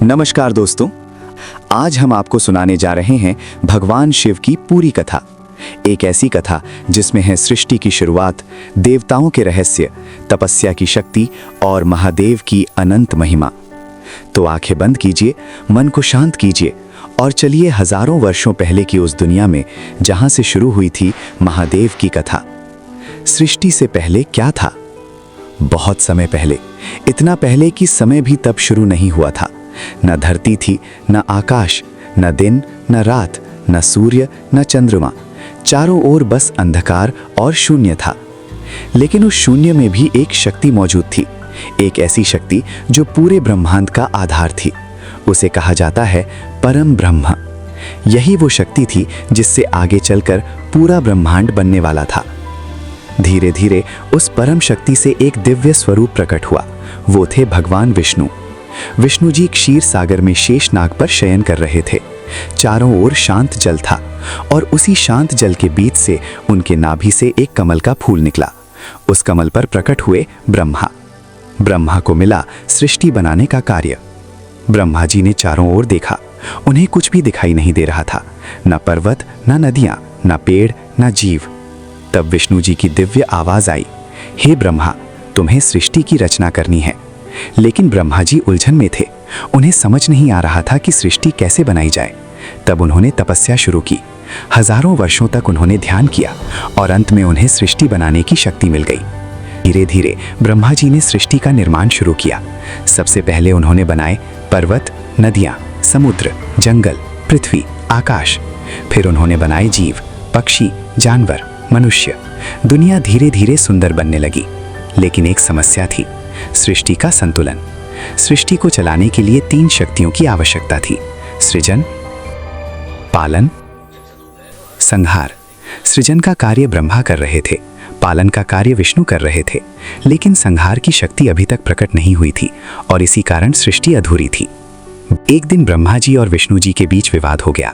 नमस्कार दोस्तों, आज हम आपको सुनाने जा रहे हैं भगवान शिव की पूरी कथा। एक ऐसी कथा जिसमें है सृष्टि की शुरुआत, देवताओं के रहस्य, तपस्या की शक्ति और महादेव की अनंत महिमा। तो आंखें बंद कीजिए, मन को शांत कीजिए और चलिए हजारों वर्षों पहले की उस दुनिया में जहां से शुरू हुई थी महादेव की कथा। सृष्टि से पहले क्या था? बहुत समय पहले, इतना पहले कि समय भी तब शुरू नहीं हुआ था। न धरती थी, न आकाश, न दिन, न रात, न सूर्य, न चंद्रमा। चारों ओर बस अंधकार और शून्य था। लेकिन उस शून्य में भी एक शक्ति मौजूद थी, एक ऐसी शक्ति जो पूरे ब्रह्मांड का आधार थी। उसे कहा जाता है परम ब्रह्म। यही वो शक्ति थी जिससे आगे चलकर पूरा ब्रह्मांड बनने वाला था। धीरे धीरे उस परम शक्ति से एक दिव्य स्वरूप प्रकट हुआ। वो थे भगवान विष्णु। विष्णु जी क्षीर सागर में शेषनाग पर शयन कर रहे थे। चारों ओर शांत जल था और उसी शांत जल के बीच से उनके नाभि से एक कमल का फूल निकला। उस कमल पर प्रकट हुए ब्रह्मा। ब्रह्मा को मिला सृष्टि बनाने का कार्य। ब्रह्मा जी ने चारों ओर देखा, उन्हें कुछ भी दिखाई नहीं दे रहा था, न पर्वत, न नदियां, न पेड़, न जीव। तब विष्णु जी की दिव्य आवाज आई, हे ब्रह्मा, तुम्हें सृष्टि की रचना करनी है। लेकिन ब्रह्मा जी उलझन में थे, उन्हें समझ नहीं आ रहा था कि सृष्टि कैसे बनाई जाए। तब उन्होंने तपस्या शुरू की। हजारों वर्षों तक उन्होंने ध्यान किया और अंत में उन्हें सृष्टि बनाने की शक्ति मिल गई। धीरे धीरे ब्रह्मा जी ने सृष्टि का निर्माण शुरू किया। सबसे पहले उन्होंने बनाए पर्वत, नदियां, समुद्र, जंगल, पृथ्वी, आकाश। फिर उन्होंने बनाए जीव, पक्षी, जानवर, मनुष्य। दुनिया धीरे धीरे सुंदर बनने लगी। लेकिन एक समस्या थी, सृष्टि का संतुलन। सृष्टि को चलाने के लिए 3 शक्तियों की आवश्यकता थी: सृजन, पालन, संहार। सृजन का कार्य ब्रह्मा कर रहे थे, पालन का कार्य विष्णु कर रहे थे, लेकिन संहार की शक्ति अभी तक प्रकट नहीं हुई थी और इसी कारण सृष्टि अधूरी थी। एक दिन ब्रह्मा जी और विष्णु जी के बीच विवाद हो गया।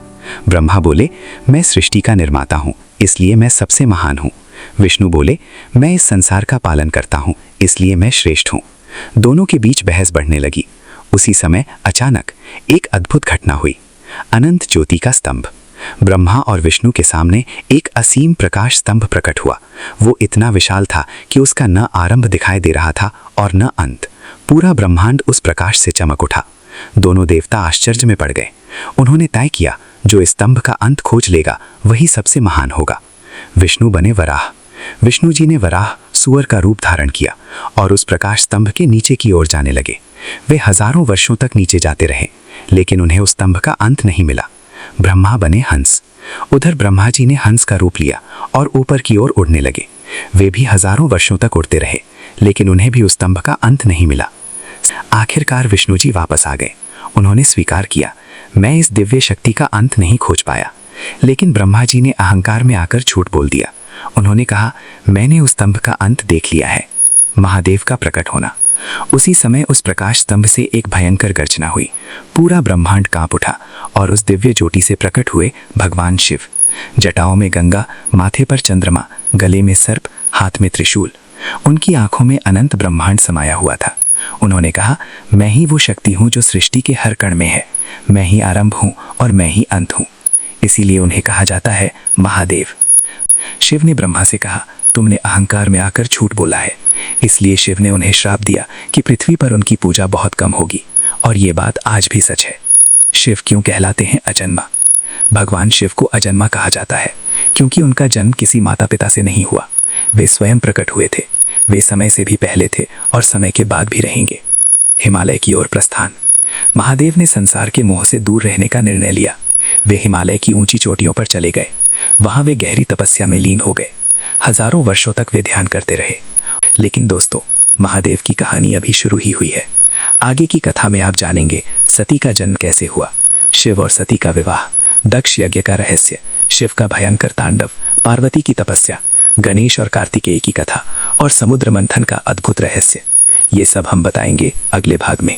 ब्रह्मा बोले, मैं सृष्टि का निर्माता हूँ, इसलिए मैं सबसे महान हूँ। विष्णु बोले, मैं इस संसार का पालन करता हूँ, इसलिए मैं श्रेष्ठ हूँ। दोनों के बीच बहस बढ़ने लगी। उसी समय अचानक एक अद्भुत घटना हुई। अनंत ज्योति का स्तंभ। ब्रह्मा और विष्णु के सामने एक असीम प्रकाश स्तंभ प्रकट हुआ। वो इतना विशाल था कि उसका न आरंभ दिखाई दे रहा था और न अंत। पूरा ब्रह्मांड उस प्रकाश से चमक उठा। दोनों देवता आश्चर्य में पड़ गए। उन्होंने तय किया, जो इस स्तंभ का अंत खोज लेगा वही सबसे महान होगा। विष्णु बने वराह। विष्णु जी ने वराह सुअर का रूप धारण किया और उस प्रकाश स्तंभ के नीचे की ओर जाने लगे। वे हजारों वर्षों तक नीचे जाते रहे, लेकिन उन्हें उस स्तंभ का अंत नहीं मिला। ब्रह्मा बने हंस। उधर ब्रह्मा जी ने हंस का रूप लिया और ऊपर की ओर उड़ने लगे। वे भी हजारों वर्षों तक उड़ते रहे, लेकिन उन्हें भी उस स्तंभ का अंत नहीं मिला। आखिरकार विष्णु जी वापस आ गए। उन्होंने स्वीकार किया, मैं इस दिव्य शक्ति का अंत नहीं खोज पाया। लेकिन ब्रह्मा जी ने अहंकार में आकर झूठ बोल दिया। उन्होंने कहा, मैंने उस स्तंभ का अंत देख लिया है, महादेव का प्रकट होना। उसी समय उस प्रकाश स्तंभ से एक भयंकर गर्जना हुई। पूरा ब्रह्मांड कांप उठा और उस दिव्य ज्योति से प्रकट हुए भगवान शिव। जटाओं में गंगा, माथे पर चंद्रमा, गले में सर्प, हाथ में त्रिशूल। उनकी आंखों में अनंत ब्रह्मांड समाया हुआ था। उन्होंने कहा, मैं ही वो शक्ति हूँ जो सृष्टि के हर कण में है। मैं ही आरंभ हूँ और मैं ही अंत हूँ। इसीलिए उन्हें कहा जाता है महादेव। शिव ने ब्रह्मा से कहा, तुमने अहंकार में आकर झूठ बोला है। इसलिए शिव ने उन्हें श्राप दिया कि पृथ्वी पर उनकी पूजा बहुत कम होगी, और ये बात आज भी सच है। शिव क्यों कहलाते हैं अजन्मा? भगवान शिव को अजन्मा कहा जाता है क्योंकि उनका जन्म किसी माता पिता से नहीं हुआ। वे स्वयं प्रकट हुए थे। वे समय से भी पहले थे और समय के बाद भी रहेंगे। हिमालय की ओर प्रस्थान। महादेव ने संसार के मोह से दूर रहने का निर्णय लिया। वे हिमालय की ऊंची चोटियों पर चले गए। वहां वे गहरी तपस्या में लीन हो गए। हजारों वर्षों तक वे ध्यान करते रहे। लेकिन दोस्तों, महादेव की कहानी अभी शुरू ही हुई है। आगे की कथा में आप जानेंगे सती का जन्म कैसे हुआ, शिव और सती का विवाह, दक्ष यज्ञ का रहस्य, शिव का भयंकर तांडव, पार्वती की तपस्या, गणेश और कार्तिकेय की कथा और समुद्र मंथन का अद्भुत रहस्य। ये सब हम बताएंगे अगले भाग में।